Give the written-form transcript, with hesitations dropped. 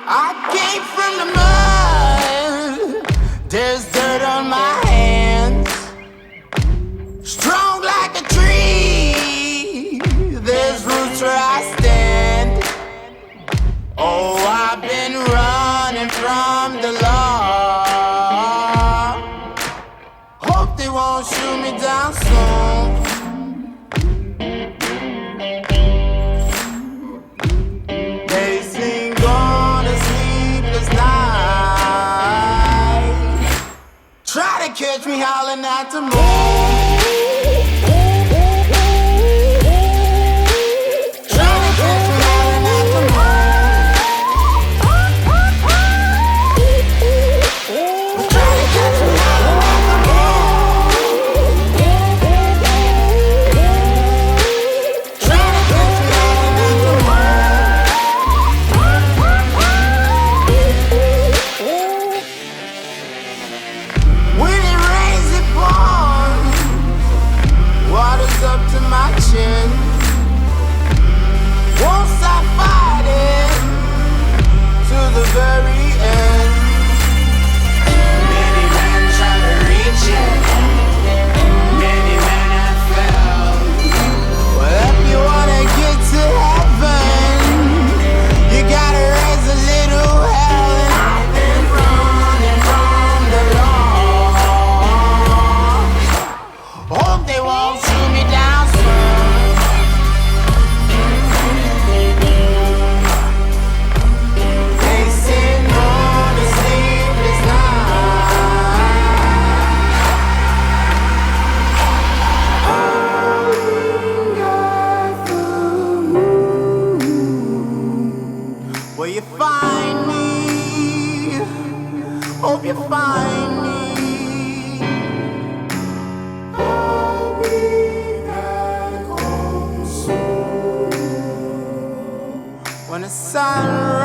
I came from the mud. There's dirt on my hands. Strong like a tree. There's roots where I stand. Oh, I've been running from the law. Hope they won't shoot me down soon. They sing on a sleepless night. Try to catch me howling at the moon. Up to my chin. Won't stop fighting to the very end. Many men try to reach it. Many men have failed. Well, if you wanna get to heaven, you gotta raise a little hell. And I've been running from the law. Hope they won't shoot me down soon. They sing on a sleepless night. Howling at the moon. Will you find me? Hope you find me. When the sun